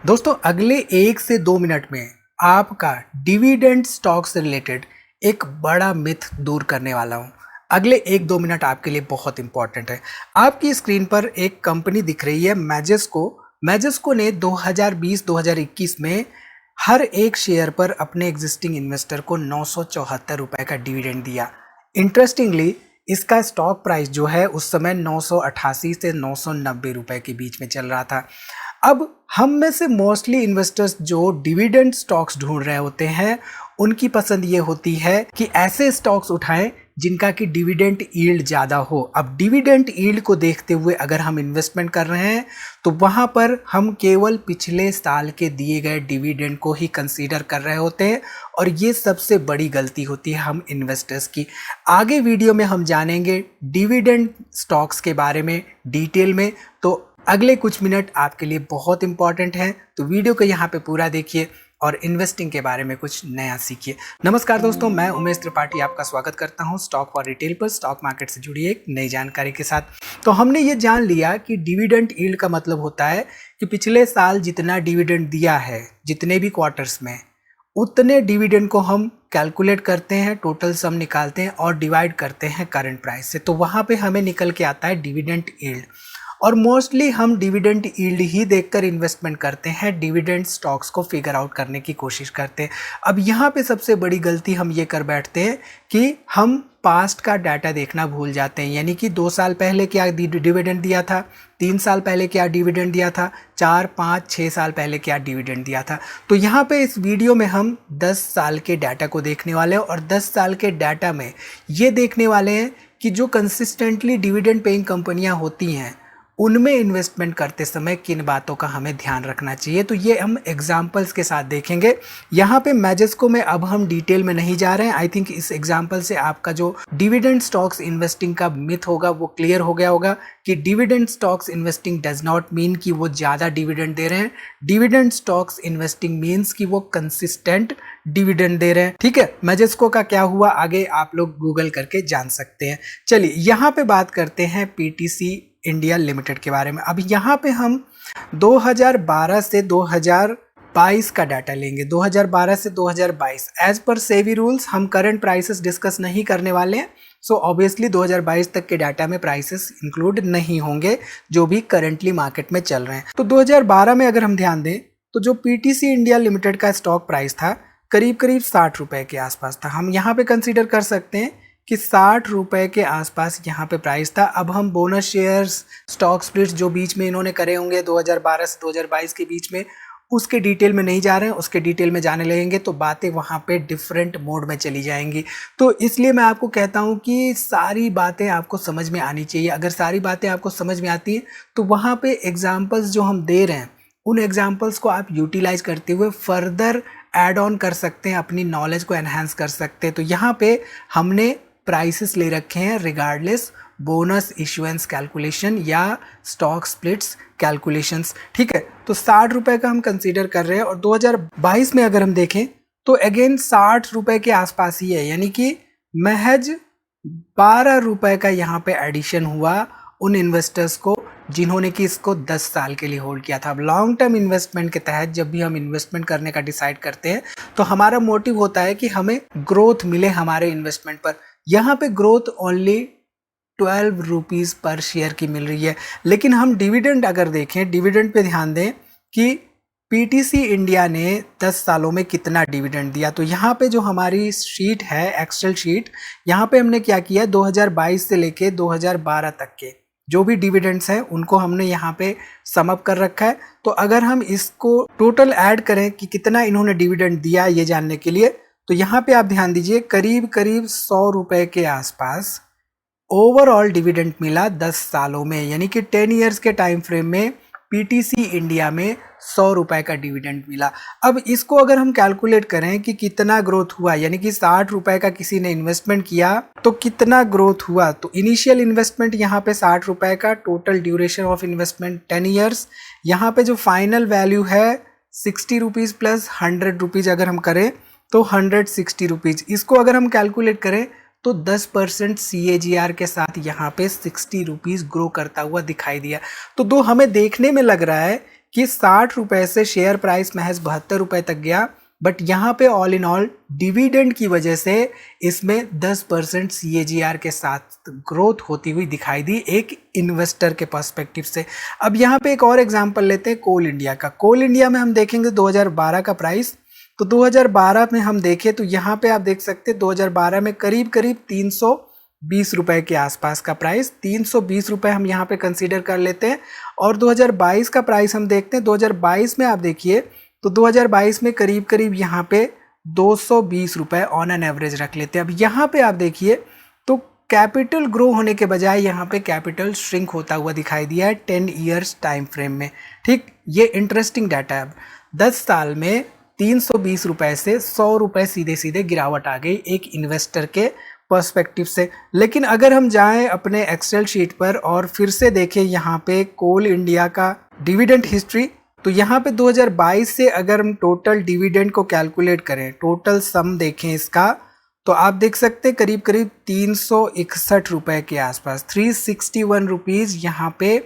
दोस्तों अगले 1 से 2 मिनट में आपका डिविडेंड स्टॉक से रिलेटेड एक बड़ा मिथ दूर करने वाला हूं। अगले 1-2 मिनट आपके लिए बहुत इंपॉर्टेंट है। आपकी स्क्रीन पर एक कंपनी दिख रही है मैजेस्को। मैजेस्को ने 2020-2021 में हर एक शेयर पर अपने एग्जिस्टिंग इन्वेस्टर को 974 रुपए का डिविडेंड दिया। इंटरेस्टिंगली इसका स्टॉक प्राइस जो है उस समय 988 से 990 रुपए के बीच में चल रहा था। अब हम में से मोस्टली इन्वेस्टर्स जो डिविडेंड स्टॉक्स ढूंढ रहे होते हैं उनकी पसंद ये होती है कि ऐसे स्टॉक्स उठाएं जिनका कि डिविडेंड यील्ड ज़्यादा हो। अब डिविडेंड यील्ड को देखते हुए अगर हम इन्वेस्टमेंट कर रहे हैं तो वहाँ पर हम केवल पिछले साल के दिए गए डिविडेंड को ही कंसीडर कर रहे होते हैं और ये सबसे बड़ी गलती होती है हम इन्वेस्टर्स की। आगे वीडियो में हम जानेंगे डिविडेंड स्टॉक्स के बारे में डिटेल में, तो अगले कुछ मिनट आपके लिए बहुत इंपॉर्टेंट हैं, तो वीडियो को यहाँ पे पूरा देखिए और इन्वेस्टिंग के बारे में कुछ नया सीखिए। नमस्कार दोस्तों, मैं उमेश त्रिपाठी आपका स्वागत करता हूँ स्टॉक फॉर रिटेल पर स्टॉक मार्केट से जुड़ी एक नई जानकारी के साथ। तो हमने ये जान लिया कि डिविडेंड यील्ड का मतलब होता है कि पिछले साल जितना डिविडेंड दिया है, जितने भी क्वार्टर्स में, उतने डिविडेंड को हम कैलकुलेट करते हैं, टोटल सम निकालते हैं और डिवाइड करते हैं करंट प्राइस से, तो वहाँ पे हमें निकल के आता है डिविडेंड यील्ड। और मोस्टली हम डिविडेंड यील्ड ही देखकर इन्वेस्टमेंट करते हैं, डिविडेंड स्टॉक्स को फिगर आउट करने की कोशिश करते हैं। अब यहाँ पे सबसे बड़ी गलती हम ये कर बैठते हैं कि हम पास्ट का डाटा देखना भूल जाते हैं, यानी कि 2 साल पहले क्या डिविडेंड दिया था, 3 साल पहले क्या डिविडेंड दिया था, 4, 5, 6 साल पहले क्या डिविडेंड दिया था। तो यहाँ पे इस वीडियो में हम 10 साल के डाटा को देखने वाले हैं और 10 साल के डाटा में ये देखने वाले हैं कि जो कंसिस्टेंटली डिविडेंड पेइंग कंपनियाँ होती हैं उनमें इन्वेस्टमेंट करते समय किन बातों का हमें ध्यान रखना चाहिए। तो ये हम एग्जाम्पल्स के साथ देखेंगे। यहाँ पे मैजेस्को में अब हम डिटेल में नहीं जा रहे हैं। आई थिंक इस एग्जाम्पल से आपका जो डिविडेंड स्टॉक्स इन्वेस्टिंग का मिथ होगा वो क्लियर हो गया होगा कि dividend stocks investing does not mean कि वो ज़्यादा डिविडेंड दे रहे हैं। डिविडेंड स्टॉक्स इन्वेस्टिंग मीन्स कि वो कंसिस्टेंट डिविडेंड दे रहे हैं। ठीक है, मैजेस्को का क्या हुआ आगे आप लोग गूगल करके जान सकते हैं। चलिए यहाँ पे बात करते हैं पीटीसी इंडिया लिमिटेड के बारे में। अब यहाँ पे हम 2012 से 2022 का डाटा लेंगे। 2012 से 2022 एज पर सेबी रूल्स हम करंट प्राइसेस डिस्कस नहीं करने वाले हैं, सो ऑब्वियसली 2022 तक के डाटा में प्राइसेस इंक्लूड नहीं होंगे जो भी करंटली मार्केट में चल रहे हैं। तो 2012 में अगर हम ध्यान दें तो जो पीटीसी इंडिया लिमिटेड का स्टॉक प्राइस था करीब करीब 60 रुपए के आसपास था। हम यहाँ पे कंसीडर कर सकते हैं कि 60 रुपए के आसपास यहाँ पे प्राइस था। अब हम बोनस शेयर्स, स्टॉक स्प्लिट्स जो बीच में इन्होंने करे होंगे 2012 से 2022 के बीच में, उसके डिटेल में नहीं जा रहे हैं। उसके डिटेल में जाने लगेंगे तो बातें वहाँ पे डिफरेंट मोड में चली जाएंगी। तो इसलिए मैं आपको कहता हूँ कि सारी बातें आपको समझ में आनी चाहिए। अगर सारी बातें आपको समझ में आती हैं तो वहाँ पे एग्जाम्पल्स जो हम दे रहे हैं उन एग्जाम्पल्स को आप यूटिलाइज करते हुए फर्दर ऐड ऑन कर सकते हैं, अपनी नॉलेज को एनहांस कर सकते हैं। तो यहाँ पे हमने प्राइसेस ले रखे हैं रिगार्डलेस बोनस इश्यूएंस कैलकुलेशन या स्टॉक स्प्लिट्स कैलकुलेशंस। ठीक है, तो 60 रुपए का हम कंसीडर कर रहे हैं और 2022 में अगर हम देखें तो अगेन 60 रुपए के आसपास ही है, यानी कि महज 12 रुपए का यहाँ पे एडिशन हुआ उन इन्वेस्टर्स को जिन्होंने कि इसको 10 साल के लिए होल्ड किया था। अब लॉन्ग टर्म इन्वेस्टमेंट के तहत जब भी हम इन्वेस्टमेंट करने का डिसाइड करते हैं तो हमारा मोटिव होता है कि हमें ग्रोथ मिले हमारे इन्वेस्टमेंट पर। यहाँ पे ग्रोथ ओनली 12 रुपीज़ पर शेयर की मिल रही है। लेकिन हम डिविडेंड अगर देखें, डिविडेंड पे ध्यान दें कि पीटीसी इंडिया ने 10 सालों में कितना डिविडेंड दिया। तो यहाँ पे जो हमारी शीट है, एक्सेल शीट, यहाँ पे हमने क्या किया, 2022 से लेके 2012 तक के जो भी डिविडेंड्स हैं उनको हमने यहाँ पे समअप कर रखा है। तो अगर हम इसको टोटल ऐड करें कि कितना इन्होंने डिविडेंड दिया ये जानने के लिए, तो यहाँ पे आप ध्यान दीजिए करीब करीब 100 रुपए के आसपास ओवरऑल डिविडेंड मिला 10 सालों में, यानी कि 10 ईयर्स के टाइम फ्रेम में पीटीसी इंडिया में 100 रुपए का डिविडेंड मिला। अब इसको अगर हम कैलकुलेट करें कि कितना ग्रोथ हुआ, यानी कि 60 रुपए का किसी ने इन्वेस्टमेंट किया तो कितना ग्रोथ हुआ, तो इनिशियल इन्वेस्टमेंट यहाँ पे 60 रुपए का, total duration of investment 10 years, यहाँ पे जो फाइनल वैल्यू है 60 रुपीज़ प्लस 100 रुपीज़ अगर हम करें तो 160 रुपीज़। इसको अगर हम कैलकुलेट करें तो 10% CAGR के साथ यहाँ पे 60 रुपीज़ ग्रो करता हुआ दिखाई दिया। तो दो हमें देखने में लग रहा है कि 60 रुपए से शेयर प्राइस महज 72 रुपए तक गया, बट यहाँ पे ऑल इन ऑल डिविडेंड की वजह से इसमें 10% CAGR के साथ ग्रोथ होती हुई दिखाई दी एक इन्वेस्टर के पर्सपेक्टिव से। अब यहाँ पे एक और एग्जांपल लेते हैं कोल इंडिया का। कोल इंडिया में हम देखेंगे 2012 का प्राइस, तो 2012 में हम देखें तो यहाँ पे आप देख सकते हैं 2012 में करीब करीब 320 रुपए के आसपास का प्राइस, 320 रुपए हम यहाँ पे कंसीडर कर लेते हैं। और 2022 का प्राइस हम देखते हैं, 2022 में आप देखिए तो 2022 में करीब करीब यहाँ पे 220 रुपए ऑन एन एवरेज रख लेते हैं। अब यहाँ पे आप देखिए तो कैपिटल ग्रो होने के बजाय यहाँ पे कैपिटल श्रिंक होता हुआ दिखाई दिया है 10 ईयर्स टाइम फ्रेम में। ठीक, ये इंटरेस्टिंग डाटा है। अब 10 साल में 320 रुपए से 100 रुपए सीधे सीधे गिरावट आ गई एक इन्वेस्टर के पर्सपेक्टिव से। लेकिन अगर हम जाएं अपने एक्सेल शीट पर और फिर से देखें यहाँ पे कोल इंडिया का डिविडेंड हिस्ट्री, तो यहाँ पे 2022 से अगर हम टोटल डिविडेंड को कैलकुलेट करें, टोटल सम देखें इसका, तो आप देख सकते हैं करीब करीब 361 रुपए के आसपास, 361 रुपीज यहाँ पे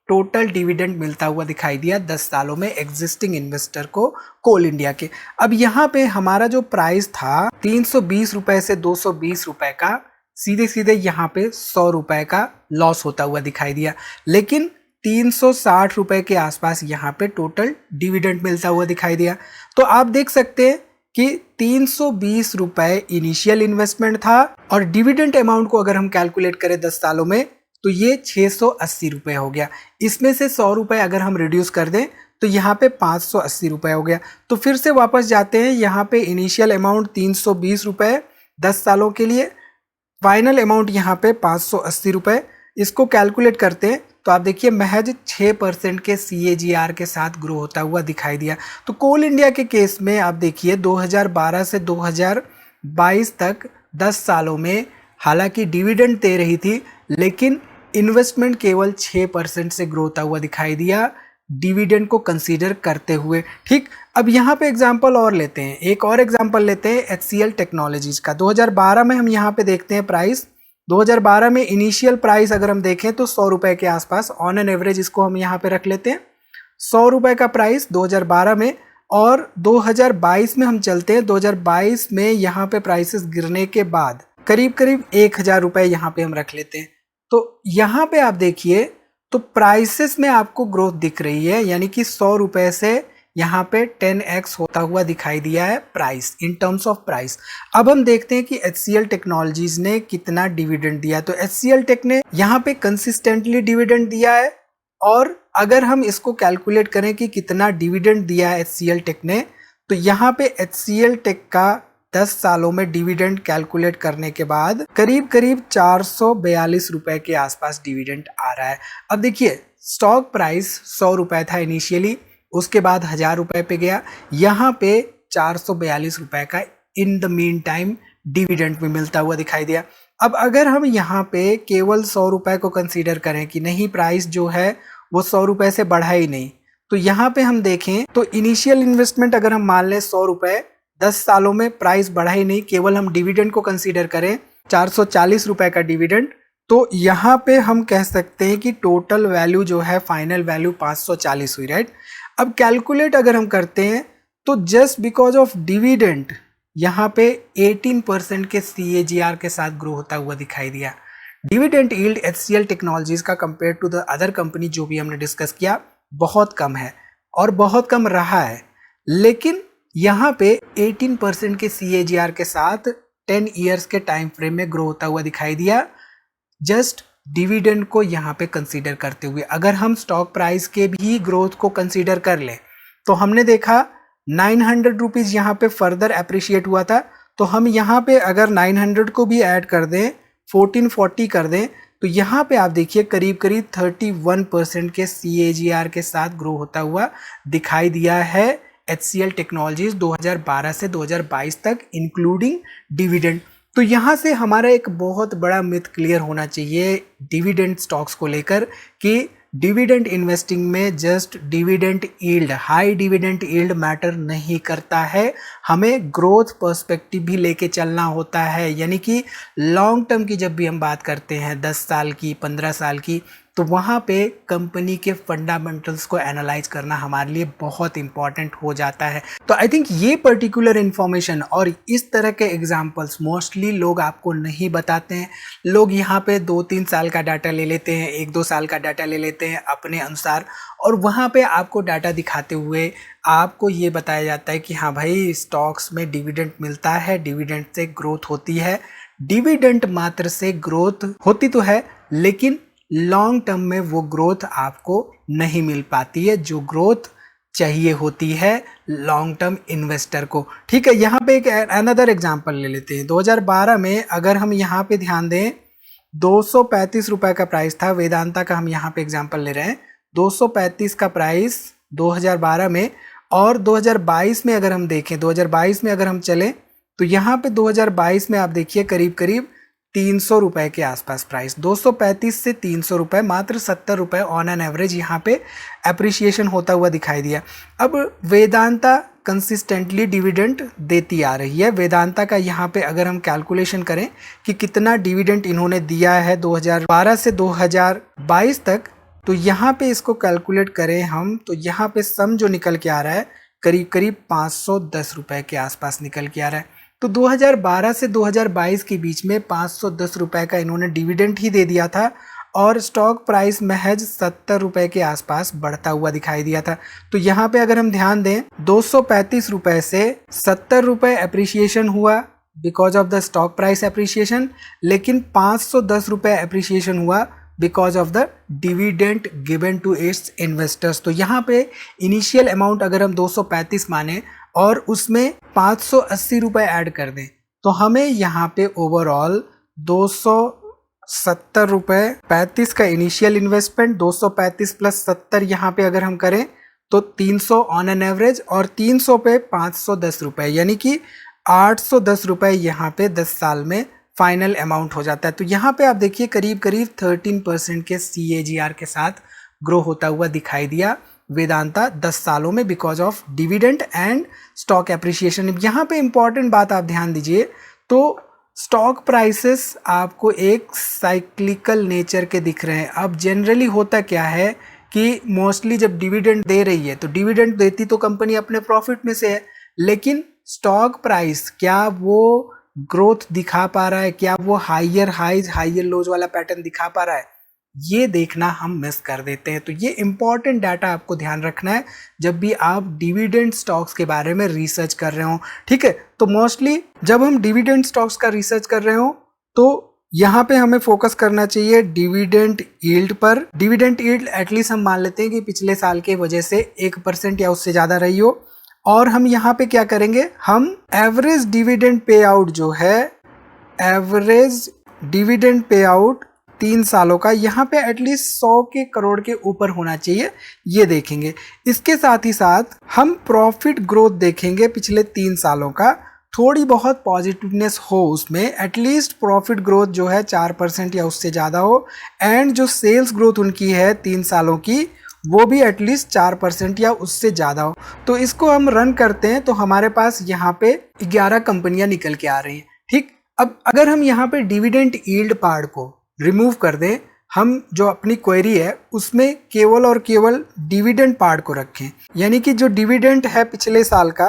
टोटल डिविडेंड मिलता हुआ दिखाई दिया 10 सालों में एग्जिस्टिंग इन्वेस्टर को कोल इंडिया के। अब यहाँ पे हमारा जो प्राइस था 320 रुपए से 220 रुपए का, सीधे सीधे यहाँ पे 100 रुपए का लॉस होता हुआ दिखाई दिया। लेकिन 360 रुपए के आसपास यहाँ पे टोटल डिविडेंड मिलता हुआ दिखाई दिया। तो आप देख सकते हैं कि 320 रुपए इनिशियल इन्वेस्टमेंट था और डिविडेंड अमाउंट को अगर हम कैलकुलेट करें 10 सालों में तो ये 680 रुपए हो गया। इसमें से 100 रुपए अगर हम रिड्यूस कर दें तो यहाँ पे 580 रुपए हो गया। तो फिर से वापस जाते हैं, यहाँ पे इनिशियल अमाउंट 320 रुपए 10 सालों के लिए, फाइनल अमाउंट यहाँ पे 580 रुपए। इसको कैलकुलेट करते हैं तो आप देखिए महज 6% के CAGR के साथ ग्रो होता हुआ दिखाई दिया। तो कोल इंडिया के केस में आप देखिए 2012 से 2022 तक 10 सालों में हालांकि डिविडेंड दे रही थी, लेकिन इन्वेस्टमेंट केवल 6% से ग्रो होता हुआ दिखाई दिया डिविडेंड को कंसीडर करते हुए। ठीक, अब यहाँ पे एग्जांपल और लेते हैं, एक और एग्जांपल लेते हैं HCL टेक्नोलॉजीज का। 2012 में हम यहाँ पे देखते हैं प्राइस, 2012 में इनिशियल प्राइस अगर हम देखें तो 100 रुपए के आसपास ऑन एन एवरेज, इसको हम यहाँ पे रख लेते हैं 100 रुपए का प्राइस 2012 में। और 2022 में हम चलते हैं, 2022 में यहाँ पे प्राइसेस गिरने के बाद करीब करीब 1000 रुपए यहाँ पे हम रख लेते हैं। तो यहाँ पे आप देखिए तो प्राइसेस में आपको ग्रोथ दिख रही है, यानी कि 100 रुपए से यहाँ पे 10x होता हुआ दिखाई दिया है price in terms of price. अब हम देखते हैं कि HCL टेक्नोलॉजीज ने कितना डिविडेंड दिया। तो HCL टेक ने यहाँ पे कंसिस्टेंटली डिविडेंड दिया है, और अगर हम इसको कैलकुलेट करें कि कितना डिविडेंड दिया है HCL टेक ने, तो यहाँ पे HCL टेक का 10 सालों में डिविडेंड कैलकुलेट करने के बाद करीब करीब 442 रुपए के आसपास डिविडेंड आ रहा है। अब देखिए स्टॉक प्राइस 100 रुपए था इनिशियली, उसके बाद 1000 रुपए पे गया, यहाँ पे 442 रुपए का in the mean time dividend में मिलता हुआ दिखाई दिया। अब अगर हम यहाँ पे केवल 100 रुपए को कंसीडर करें कि नहीं प्राइस जो है वो 100 रुपए से बढ़ा ही नहीं, तो यहाँ पे हम देखें तो इनिशियल इन्वेस्टमेंट अगर हम मान लें 100 रुपए, 10 सालों में प्राइस बढ़ा ही नहीं, केवल हम डिविडेंड को कंसीडर करें 440 रुपए का डिविडेंड, तो यहाँ पे हम कह सकते हैं कि टोटल वैल्यू जो है फाइनल वैल्यू 540 हुई, राइट। अब कैलकुलेट अगर हम करते हैं तो जस्ट बिकॉज ऑफ डिविडेंड यहाँ पे 18% के CAGR के साथ ग्रो होता हुआ दिखाई दिया। डिविडेंड यील्ड HCL टेक्नोलॉजीज का compare to the other company जो भी हमने डिस्कस किया बहुत कम है और बहुत कम रहा है, लेकिन यहाँ पे 18% के CAGR के साथ 10 ईयर्स के टाइम फ्रेम में ग्रो होता हुआ दिखाई दिया जस्ट डिविडेंड को यहाँ पे कंसीडर करते हुए। अगर हम स्टॉक प्राइस के भी ग्रोथ को कंसीडर कर लें तो हमने देखा 900 रुपीज यहाँ पे फर्दर अप्रिशिएट हुआ था, तो हम यहाँ पे अगर 900 को भी ऐड कर दें 1440 कर दें तो यहाँ पे आप देखिए करीब करीब 31% के CAGR के साथ ग्रो होता हुआ दिखाई दिया है HCL टेक्नोलॉजीज 2012 से 2022 तक इंक्लूडिंग डिविडेंड। तो यहाँ से हमारा एक बहुत बड़ा मिथ क्लियर होना चाहिए डिविडेंड स्टॉक्स को लेकर कि डिविडेंड इन्वेस्टिंग में just dividend yield, high dividend yield matter नहीं करता है, हमें ग्रोथ पर्सपेक्टिव भी लेके चलना होता है। यानी कि लॉन्ग टर्म की जब भी हम बात करते हैं 10 साल की, 15 साल की, तो वहाँ पे कंपनी के फंडामेंटल्स को एनालाइज करना हमारे लिए बहुत इंपॉर्टेंट हो जाता है। तो आई थिंक ये पर्टिकुलर इन्फॉर्मेशन और इस तरह के एग्जाम्पल्स मोस्टली लोग आपको नहीं बताते हैं। लोग यहाँ पे 2-3 साल का डाटा ले लेते हैं, 1-2 साल का डाटा ले लेते हैं अपने अनुसार, और वहाँ पे आपको डाटा दिखाते हुए आपको ये बताया जाता है कि हाँ भाई स्टॉक्स में डिविडेंड मिलता है, डिविडेंड से ग्रोथ होती है। डिविडेंड मात्र से ग्रोथ होती तो है, लेकिन लॉन्ग टर्म में वो ग्रोथ आपको नहीं मिल पाती है जो ग्रोथ चाहिए होती है लॉन्ग टर्म इन्वेस्टर को। ठीक है, यहाँ पे एक अनदर एग्जांपल ले लेते हैं। 2012 में अगर हम यहाँ पे ध्यान दें, 235 रुपए का प्राइस था। वेदांता का हम यहाँ पे एग्जांपल ले रहे हैं, 235 का प्राइस 2012 में। और 2022 में अगर हम देखें, 2022 में अगर हम चले तो यहाँ पे 2022 में आप देखिए करीब करीब 300 रुपए के आसपास प्राइस, 235 से 300 रुपए, मात्र 70 रुपए ऑन एन एवरेज यहाँ पे अप्रिशिएशन होता हुआ दिखाई दिया। अब वेदांता कंसिस्टेंटली डिविडेंड देती आ रही है। वेदांता का यहाँ पे अगर हम कैलकुलेशन करें कि कितना डिविडेंड इन्होंने दिया है 2012 से 2022 तक, तो यहाँ पे इसको कैलकुलेट करें हम, तो यहाँ पे सम जो निकल के आ रहा है करीब करीब 510 रुपए के आसपास निकल के आ रहा है। तो 2012 से 2022 के बीच में 510 रुपए का इन्होंने डिविडेंड ही दे दिया था और स्टॉक प्राइस महज 70 रुपए के आसपास बढ़ता हुआ दिखाई दिया था। तो यहाँ पे अगर हम ध्यान दें, 235 रुपए से 70 रुपए अप्रिशिएशन हुआ because of the stock price appreciation, लेकिन 510 रुपए अप्रिशिएशन हुआ because of the dividend given to its investors. तो यहाँ पे इनिशियल अमाउंट अगर हम 235 माने और उसमें 580 रुपए ऐड कर दें, तो हमें यहाँ पे ओवरऑल 270 रुपए, 35 का इनिशियल इन्वेस्टमेंट, 235 प्लस 70 यहाँ पे अगर हम करें तो 300 ऑन एन एवरेज, और 300 पे 510 रुपए, यानी कि 810 रुपए यहाँ पे 10 साल में फाइनल अमाउंट हो जाता है। तो यहाँ पे आप देखिए करीब करीब 13% के CAGR के साथ ग्रो होता हुआ दिखाई दिया वेदांता 10 सालों में because of dividend and stock appreciation. यहाँ पे इंपॉर्टेंट बात आप ध्यान दीजिए, तो स्टॉक प्राइसेस आपको एक साइक्लिकल नेचर के दिख रहे हैं। अब जनरली होता क्या है कि मोस्टली जब डिविडेंड दे रही है, तो डिविडेंड देती तो कंपनी अपने प्रॉफिट में से है, लेकिन स्टॉक प्राइस क्या वो ग्रोथ दिखा पा रहा है, क्या वो हायर हाइज हायर लोज वाला पैटर्न दिखा पा रहा है, ये देखना हम मिस कर देते हैं। तो ये इंपॉर्टेंट डाटा आपको ध्यान रखना है जब भी आप डिविडेंड स्टॉक्स के बारे में रिसर्च कर रहे हो। ठीक है, तो मोस्टली जब हम डिविडेंड स्टॉक्स का रिसर्च कर रहे हो तो यहाँ पे हमें फोकस करना चाहिए डिविडेंड यील्ड पर। डिविडेंड यील्ड एटलीस्ट हम मान लेते हैं कि पिछले साल के वजह से 1% या उससे ज़्यादा रही हो, और हम यहाँ पे क्या करेंगे, हम एवरेज डिविडेंड पे आउट जो है, एवरेज डिविडेंड पे आउट 3 सालों का यहाँ पे एटलीस्ट 100 के करोड़ के ऊपर होना चाहिए, ये देखेंगे। इसके साथ ही साथ हम प्रॉफिट ग्रोथ देखेंगे पिछले 3 सालों का, थोड़ी बहुत पॉजिटिवनेस हो उसमें, एटलीस्ट प्रॉफिट ग्रोथ जो है 4% या उससे ज़्यादा हो, एंड जो सेल्स ग्रोथ उनकी है 3 सालों की वो भी एटलीस्ट 4% या उससे ज़्यादा हो। तो इसको हम रन करते हैं तो हमारे पास यहाँ पे 11 कंपनियां निकल के आ रही हैं। ठीक, अब अगर हम यहाँ पे डिविडेंड यील्ड पार्ट को रिमूव कर दें, हम जो अपनी क्वेरी है उसमें केवल और केवल डिविडेंड पार्ट को रखें, यानी कि जो डिविडेंड है पिछले साल का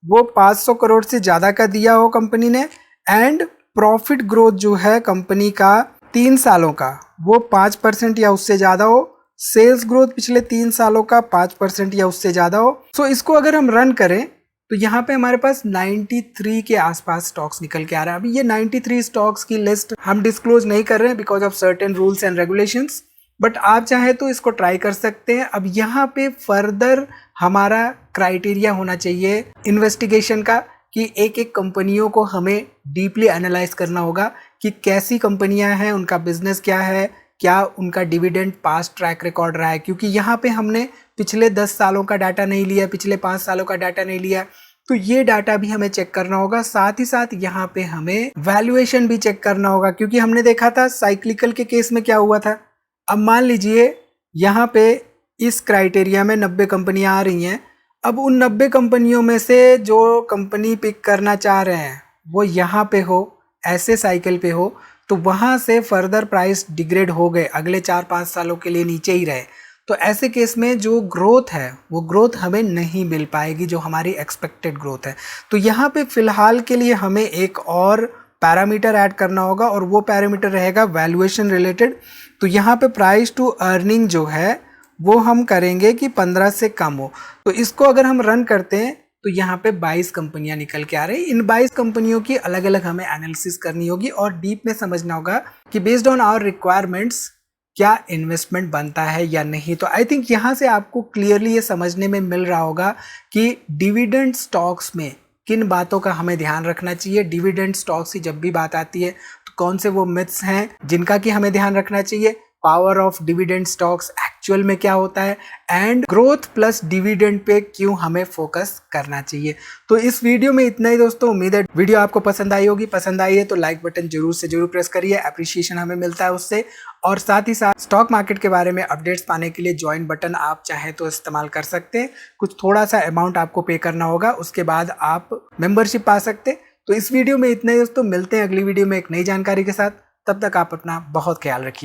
वो 500 करोड़ से ज़्यादा का दिया हो कंपनी ने, एंड प्रॉफिट ग्रोथ जो है कंपनी का 3 सालों का वो 5% या उससे ज़्यादा हो, सेल्स ग्रोथ पिछले 3 सालों का 5% या उससे ज़्यादा हो। सो इसको अगर हम रन करें तो यहाँ पे हमारे पास 93 के आसपास स्टॉक्स निकल के आ रहा है। अभी ये 93 स्टॉक्स की लिस्ट हम डिस्क्लोज नहीं कर रहे हैं because of certain rules and regulations, but आप चाहे तो इसको ट्राई कर सकते हैं। अब यहाँ पे फर्दर हमारा क्राइटेरिया होना चाहिए इन्वेस्टिगेशन का कि एक एक कंपनियों को हमें डीपली एनालाइज करना होगा कि कैसी कंपनियां हैं, उनका बिजनेस क्या है, क्या उनका डिविडेंड पास ट्रैक रिकॉर्ड रहा है, क्योंकि यहाँ पे हमने पिछले 10 सालों का डाटा नहीं लिया, पिछले 5 सालों का डाटा नहीं लिया, तो ये डाटा भी हमें चेक करना होगा। साथ ही साथ यहाँ पे हमें वैल्यूएशन भी चेक करना होगा, क्योंकि हमने देखा था साइक्लिकल के केस में क्या हुआ था। अब मान लीजिए यहाँ पे इस क्राइटेरिया में 90 कंपनियां आ रही हैं, अब उन 90 कंपनियों में से जो कंपनी पिक करना चाह रहे हैं वो यहाँ पे हो, ऐसे साइकिल पे हो, तो वहाँ से फर्दर प्राइस डिग्रेड हो गए, अगले 4-5 सालों के लिए नीचे ही रहे, तो ऐसे केस में जो ग्रोथ है वो ग्रोथ हमें नहीं मिल पाएगी जो हमारी एक्सपेक्टेड ग्रोथ है। तो यहाँ पे फिलहाल के लिए हमें एक और पैरामीटर ऐड करना होगा और वो पैरामीटर रहेगा वैल्यूएशन रिलेटेड। तो यहाँ पे प्राइस टू अर्निंग जो है वो हम करेंगे कि 15 से कम हो। तो इसको अगर हम रन करते हैं तो यहाँ पे 22 कंपनियां निकल के आ रही। इन 22 कंपनियों की अलग अलग हमें एनालिसिस करनी होगी और डीप में समझना होगा कि बेस्ड ऑन आवर रिक्वायरमेंट्स क्या इन्वेस्टमेंट बनता है या नहीं। तो आई थिंक यहाँ से आपको क्लियरली ये समझने में मिल रहा होगा कि डिविडेंड स्टॉक्स में किन बातों का हमें ध्यान रखना चाहिए। डिविडेंड स्टॉक्स की जब भी बात आती है तो कौन से वो मिथ्स हैं जिनका कि हमें ध्यान रखना चाहिए, power of dividend stocks actual में क्या होता है, and growth plus dividend pay क्यों हमें फोकस करना चाहिए। तो इस वीडियो में इतना ही दोस्तों। उम्मीद है वीडियो आपको पसंद आई होगी। पसंद आई है तो लाइक बटन जरूर से जरूर प्रेस करिए, अप्रिशिएशन हमें मिलता है उससे। और साथ ही साथ स्टॉक मार्केट के बारे में अपडेट्स पाने के लिए ज्वाइन बटन आप चाहें तो इस्तेमाल कर सकते हैं। कुछ थोड़ा सा अमाउंट आपको पे करना होगा, उसके बाद आप मेंबरशिप पा सकते हैं। तो इस वीडियो में इतना ही दोस्तों, मिलते हैं अगली वीडियो में एक नई जानकारी के साथ। तब तक आप अपना बहुत ख्याल रखिए।